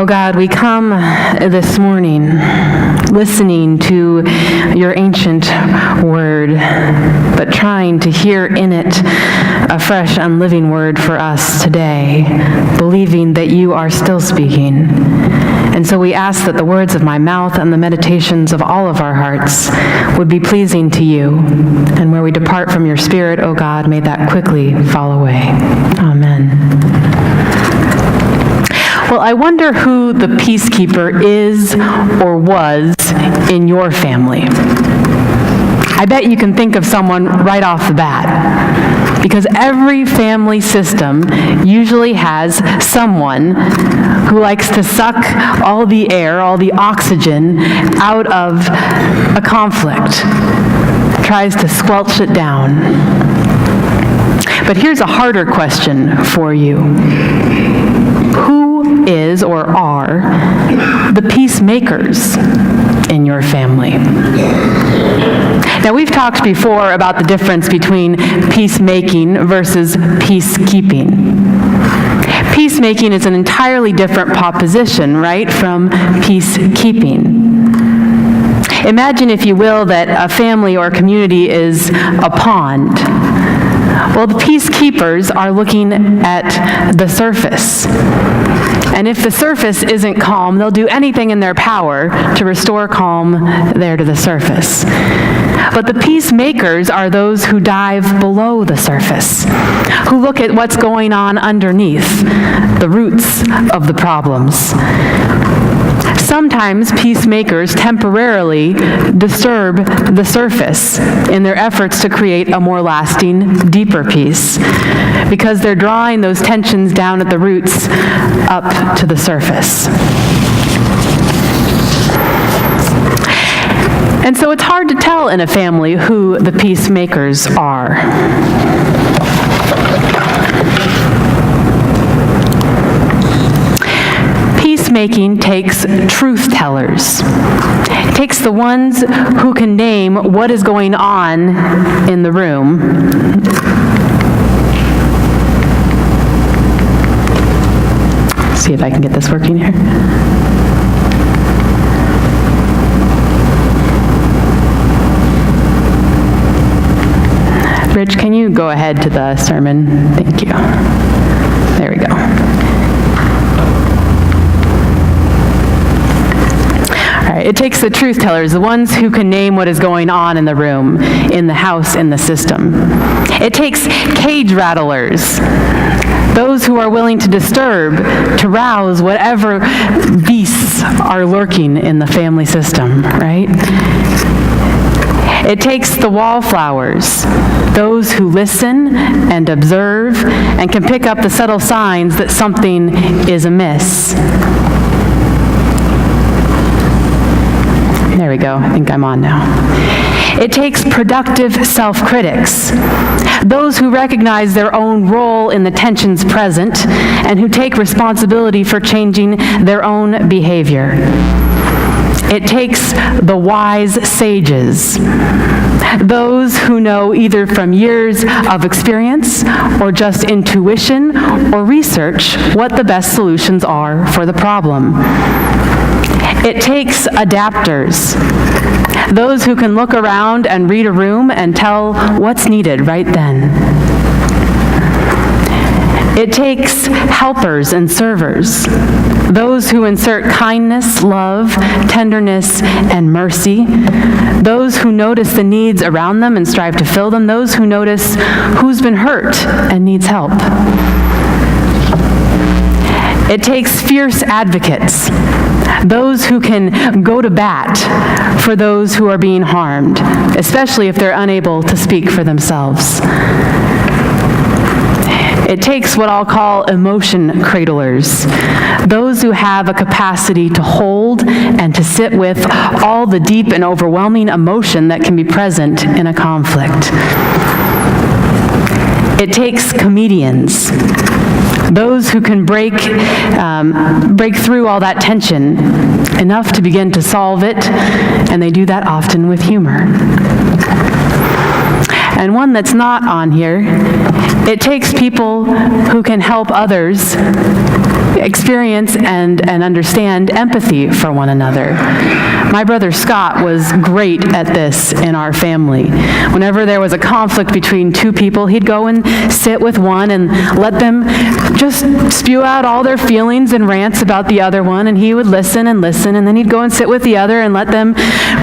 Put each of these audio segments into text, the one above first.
Oh God, we come this morning listening to your ancient word, but trying to hear in it a fresh and living word for us today, believing that you are still speaking. And so we ask that the words of my mouth and the meditations of all of our hearts would be pleasing to you. And where we depart from your Spirit, O God, may that quickly fall away. Amen. Well, I wonder who the peacekeeper is or was in your family. I bet you can think of someone right off the bat, because every family system usually has someone who likes to suck all the air, all the oxygen out of a conflict, tries to squelch it down. But here's a harder question for you. Who is or are the peacemakers in your family? Now, we've talked before about the difference between peacemaking versus peacekeeping. Peacemaking is an entirely different proposition, right, from peacekeeping. Imagine, if you will, that a family or community is a pond. Well, the peacekeepers are looking at the surface. And if the surface isn't calm, they'll do anything in their power to restore calm there to the surface. But the peacemakers are those who dive below the surface, who look at what's going on underneath, the roots of the problems. Sometimes peacemakers temporarily disturb the surface in their efforts to create a more lasting, deeper peace, because they're drawing those tensions down at the roots up to the surface. And so it's hard to tell in a family who the peacemakers are. Peacemaking takes truth tellers. It takes the ones who can name what is going on in the room. See if I can get this working here. Rich, can you go ahead to the sermon? Thank you. There we go. It takes the truth tellers, the ones who can name what is going on in the room, in the house, in the system. It takes cage rattlers, those who are willing to disturb, to rouse whatever beasts are lurking in the family system, right? It takes the wallflowers, those who listen and observe and can pick up the subtle signs that something is amiss. There we go. I think I'm on now. It takes productive self-critics, those who recognize their own role in the tensions present and who take responsibility for changing their own behavior. It takes the wise sages, those who know either from years of experience or just intuition or research what the best solutions are for the problem. It takes adapters, those who can look around and read a room and tell what's needed right then. It takes helpers and servers, those who insert kindness, love, tenderness, and mercy, those who notice the needs around them and strive to fill them, those who notice who's been hurt and needs help. It takes fierce advocates, those who can go to bat for those who are being harmed, especially if they're unable to speak for themselves. It takes what I'll call emotion cradlers, those who have a capacity to hold and to sit with all the deep and overwhelming emotion that can be present in a conflict. It takes comedians, those who can break through all that tension enough to begin to solve it, and they do that often with humor. And one that's not on here, it takes people who can help others experience and understand empathy for one another. My brother Scott was great at this in our family. Whenever there was a conflict between two people, he'd go and sit with one and let them just spew out all their feelings and rants about the other one, and he would listen, and then he'd go and sit with the other and let them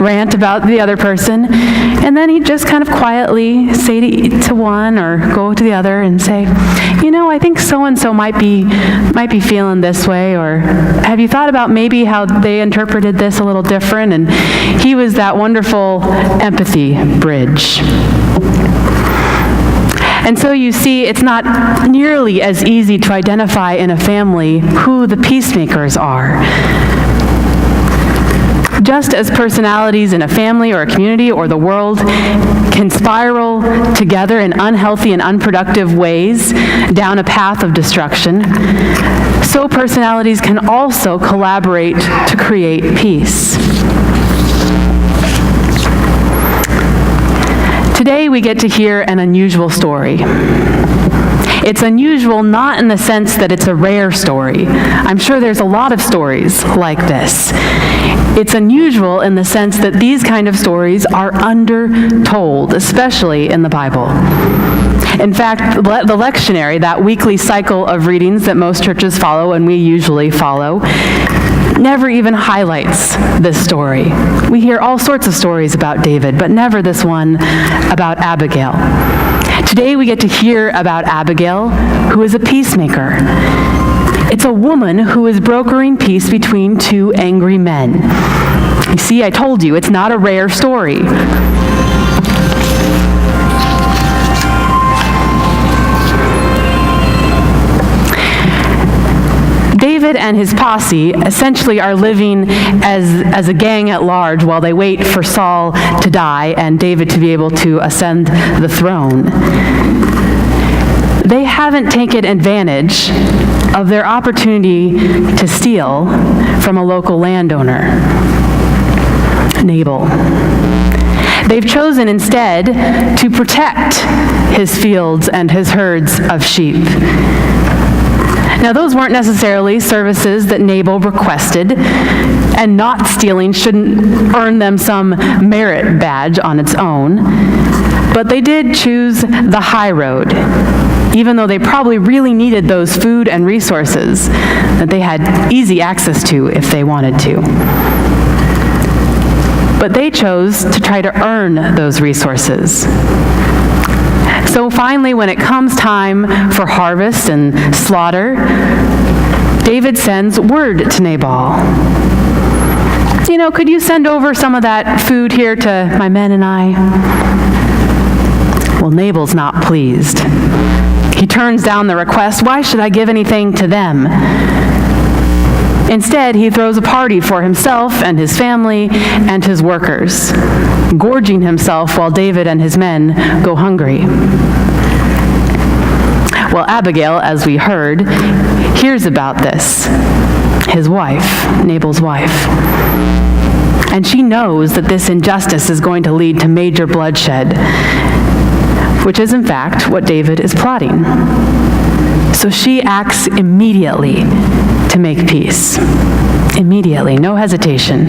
rant about the other person, and then he'd just kind of quietly say to one or go to the other and say, I think so-and-so might be feeling this way, or have you thought about maybe how they interpreted this a little different? And he was that wonderful empathy bridge. And so you see, it's not nearly as easy to identify in a family who the peacemakers are. Just as personalities in a family or a community or the world can spiral together in unhealthy and unproductive ways down a path of destruction, so personalities can also collaborate to create peace. Today we get to hear an unusual story. It's unusual not in the sense that it's a rare story. I'm sure there's a lot of stories like this. It's unusual in the sense that these kind of stories are undertold, especially in the Bible. In fact, the lectionary, that weekly cycle of readings that most churches follow and we usually follow, never even highlights this story. We hear all sorts of stories about David, but never this one about Abigail. Today we get to hear about Abigail, who is a peacemaker. It's a woman who is brokering peace between two angry men. You see, I told you, it's not a rare story. David and his posse essentially are living as a gang at large while they wait for Saul to die and David to be able to ascend the throne. They haven't taken advantage of their opportunity to steal from a local landowner, Nabal. They've chosen instead to protect his fields and his herds of sheep. Now, those weren't necessarily services that Nabal requested, and not stealing shouldn't earn them some merit badge on its own, but they did choose the high road, even though they probably really needed those food and resources that they had easy access to if they wanted to. But they chose to try to earn those resources. So finally, when it comes time for harvest and slaughter, David sends word to Nabal. Could you send over some of that food here to my men and I? Well, Nabal's not pleased. He turns down the request. Why should I give anything to them? Instead, he throws a party for himself and his family and his workers, gorging himself while David and his men go hungry. Well, Abigail, as we heard, hears about this, his wife, Nabal's wife. And she knows that this injustice is going to lead to major bloodshed, which is in fact what David is plotting. So she acts immediately to make peace. Immediately, no hesitation.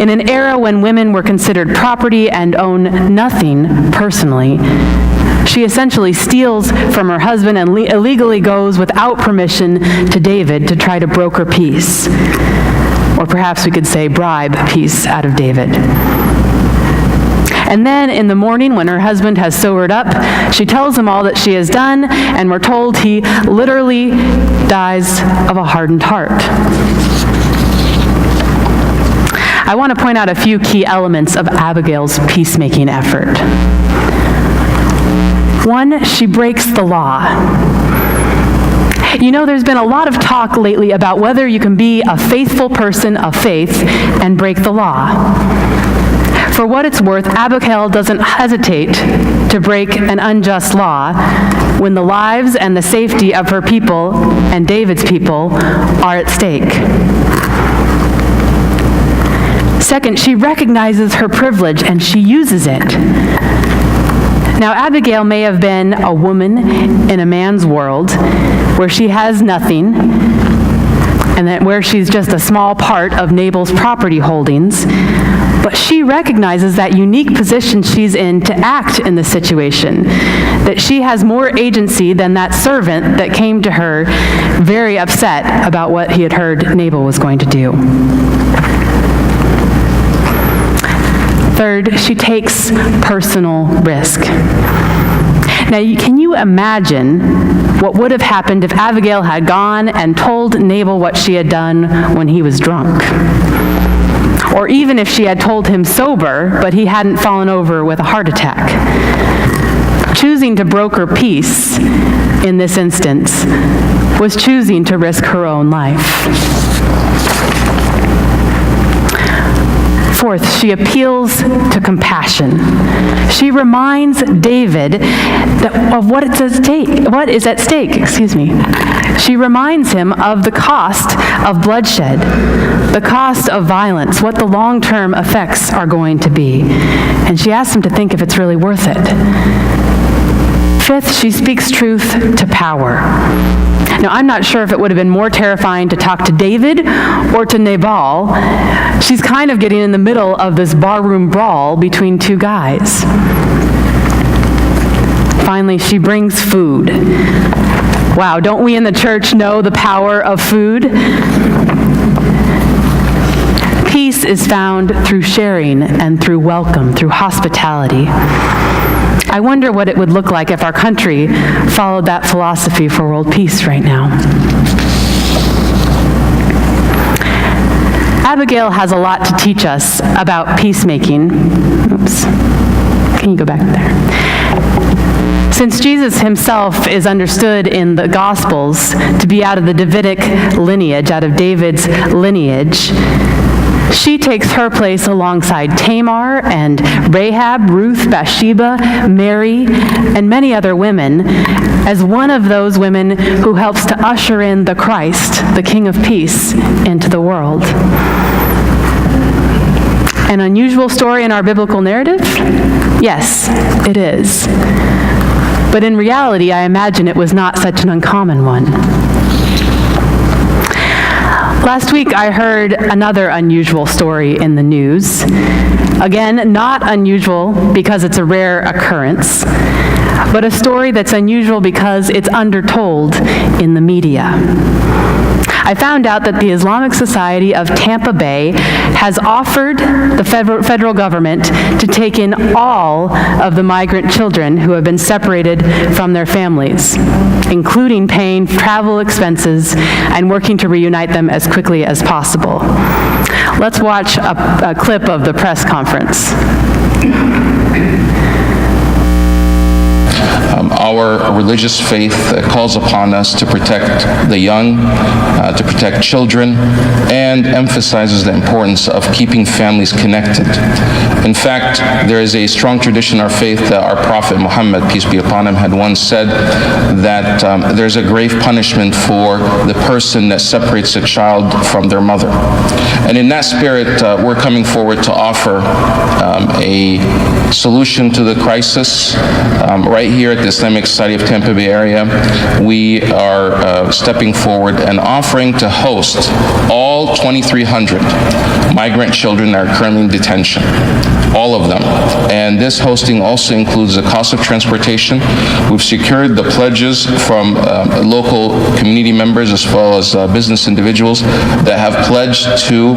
In an era when women were considered property and own nothing personally, she essentially steals from her husband and illegally goes without permission to David to try to broker peace. Or perhaps we could say bribe peace out of David. And then in the morning, when her husband has sobered up, she tells him all that she has done, and we're told he literally dies of a hardened heart. I want to point out a few key elements of Abigail's peacemaking effort. One, she breaks the law. There's been a lot of talk lately about whether you can be a faithful person of faith and break the law. For what it's worth, Abigail doesn't hesitate to break an unjust law when the lives and the safety of her people and David's people are at stake. Second, she recognizes her privilege and she uses it. Now, Abigail may have been a woman in a man's world where she has nothing, and that where she's just a small part of Nabal's property holdings, but she recognizes that unique position she's in to act in the situation, that she has more agency than that servant that came to her very upset about what he had heard Nabal was going to do. Third, she takes personal risk. Now, can you imagine what would have happened if Abigail had gone and told Nabal what she had done when he was drunk? Or even if she had told him sober, but he hadn't fallen over with a heart attack. Choosing to broker peace in this instance was choosing to risk her own life. Fourth, she appeals to compassion. She reminds David of what is at stake. She reminds him of the cost of bloodshed, the cost of violence, what the long-term effects are going to be. And she asks him to think if it's really worth it. Fifth, she speaks truth to power. Now, I'm not sure if it would have been more terrifying to talk to David or to Nabal. She's kind of getting in the middle of this barroom brawl between two guys. Finally, she brings food. Wow, don't we in the church know the power of food? Peace is found through sharing and through welcome, through hospitality. I wonder what it would look like if our country followed that philosophy for world peace right now. Abigail has a lot to teach us about peacemaking. Oops. Can you go back there? Since Jesus himself is understood in the Gospels to be out of the Davidic lineage, out of David's lineage, she takes her place alongside Tamar and Rahab, Ruth, Bathsheba, Mary, and many other women as one of those women who helps to usher in the Christ, the King of Peace, into the world. An unusual story in our biblical narrative? Yes, it is. But in reality, I imagine it was not such an uncommon one. Last week, I heard another unusual story in the news. Again, not unusual because it's a rare occurrence, but a story that's unusual because it's undertold in the media. I found out that the Islamic Society of Tampa Bay has offered the federal government to take in all of the migrant children who have been separated from their families, including paying travel expenses and working to reunite them as quickly as possible. Let's watch a clip of the press conference. Our religious faith calls upon us to protect the young, to protect children, and emphasizes the importance of keeping families connected. In fact, there is a strong tradition in our faith that our Prophet Muhammad, peace be upon him, had once said that there's a grave punishment for the person that separates a child from their mother. And in that spirit, we're coming forward to offer a solution to the crisis right here at the Islamic Society of Tampa Bay area. We are stepping forward and offering to host all 2,300 migrant children that are currently in detention, all of them. And this hosting also includes the cost of transportation. We've secured the pledges from local community members as well as business individuals that have pledged to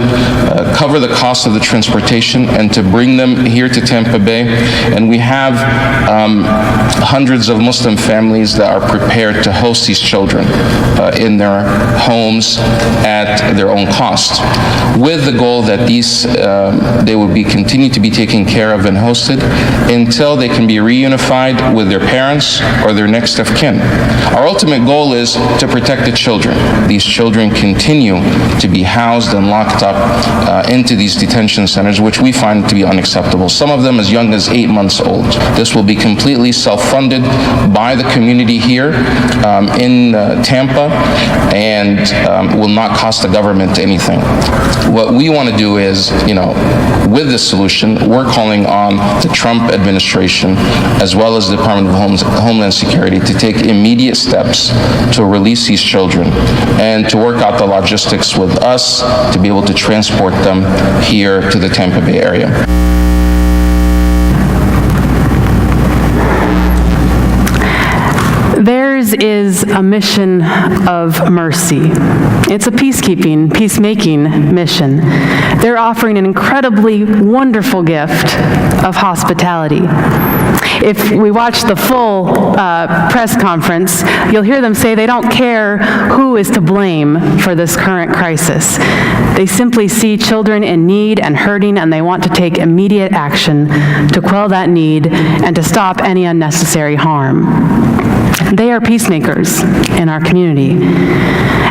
cover the cost of the transportation and to bring them here to Tampa Bay. And we have hundreds of Muslim families that are prepared to host these children in their homes at their own cost, with the goal that they will continue to be taken care of and hosted until they can be reunified with their parents or their next of kin. Our ultimate goal is to protect the children. These children continue to be housed and locked up into these detention centers, which we find to be unacceptable. Some of them as young as 8 months old. This will be completely self-funded by the community here in Tampa and will not cost the government anything. What we want to do is, with this solution, we're calling on the Trump administration as well as the Department of Homeland Security to take immediate steps to release these children and to work out the logistics with us to be able to transport them here to the Tampa Bay area. Theirs is a mission of mercy. It's a peacemaking mission. They're offering an incredibly wonderful gift of hospitality. If we watch the full press conference, you'll hear them say they don't care who is to blame for this current crisis. They simply see children in need and hurting, and they want to take immediate action to quell that need and to stop any unnecessary harm. They are peacemakers in our community.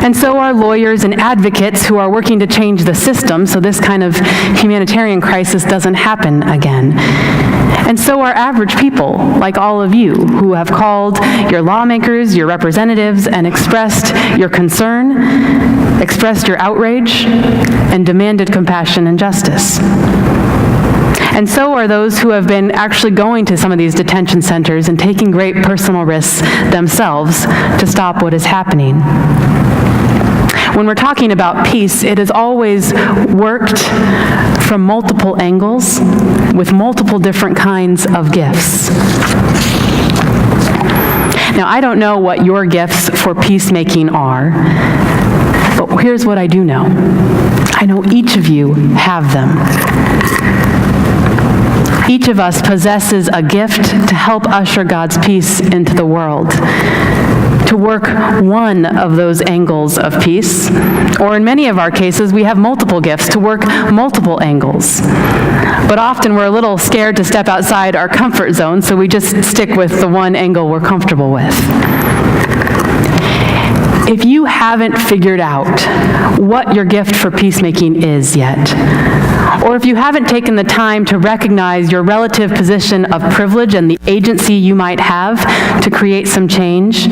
And so are lawyers and advocates who are working to change the system so this kind of humanitarian crisis doesn't happen again. And so are average people, like all of you, who have called your lawmakers, your representatives, and expressed your concern, expressed your outrage, and demanded compassion and justice. And so are those who have been actually going to some of these detention centers and taking great personal risks themselves to stop what is happening. When we're talking about peace, it has always worked from multiple angles with multiple different kinds of gifts. Now, I don't know what your gifts for peacemaking are, but here's what I do know. I know each of you have them. Each of us possesses a gift to help usher God's peace into the world, to work one of those angles of peace, or in many of our cases, we have multiple gifts to work multiple angles. But often we're a little scared to step outside our comfort zone, so we just stick with the one angle we're comfortable with. If you haven't figured out what your gift for peacemaking is yet, or if you haven't taken the time to recognize your relative position of privilege and the agency you might have to create some change,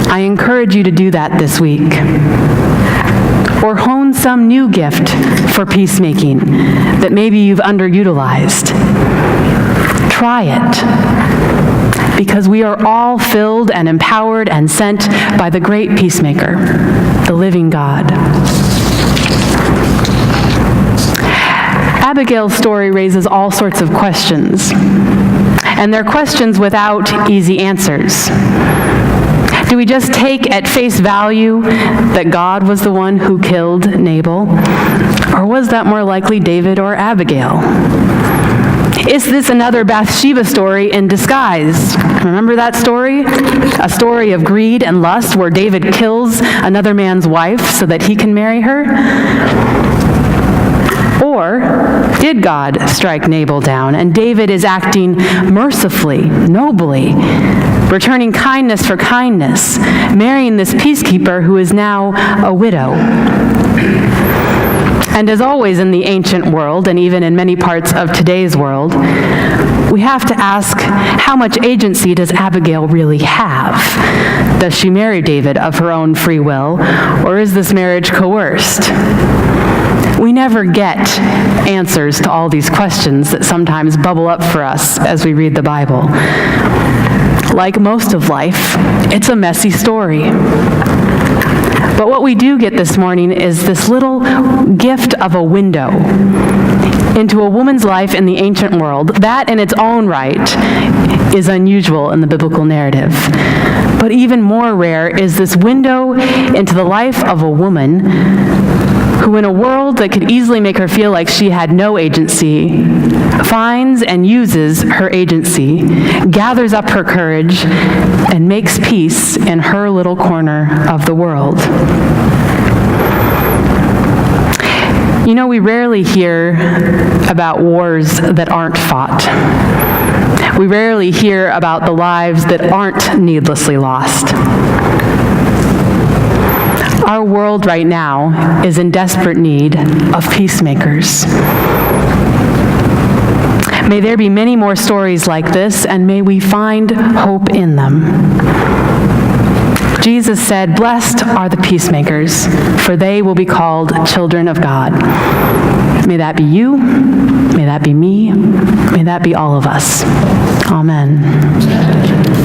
I encourage you to do that this week. Or hone some new gift for peacemaking that maybe you've underutilized. Try it, because we are all filled and empowered and sent by the great peacemaker, the living God. Abigail's story raises all sorts of questions, and they're questions without easy answers. Do we just take at face value that God was the one who killed Nabal, or was that more likely David or Abigail? Is this another Bathsheba story in disguise? Remember that story? A story of greed and lust where David kills another man's wife so that he can marry her? Or did God strike Nabal down and David is acting mercifully, nobly, returning kindness for kindness, marrying this peacekeeper who is now a widow? And as always in the ancient world, and even in many parts of today's world, we have to ask, how much agency does Abigail really have? Does she marry David of her own free will, or is this marriage coerced? We never get answers to all these questions that sometimes bubble up for us as we read the Bible. Like most of life, it's a messy story. But what we do get this morning is this little gift of a window into a woman's life in the ancient world. That in its own right is unusual in the biblical narrative. But even more rare is this window into the life of a woman who, in a world that could easily make her feel like she had no agency, finds and uses her agency, gathers up her courage, and makes peace in her little corner of the world. You know, we rarely hear about wars that aren't fought. We rarely hear about the lives that aren't needlessly lost. Our world right now is in desperate need of peacemakers. May there be many more stories like this, and may we find hope in them. Jesus said, "Blessed are the peacemakers, for they will be called children of God." May that be you, may that be me, may that be all of us. Amen.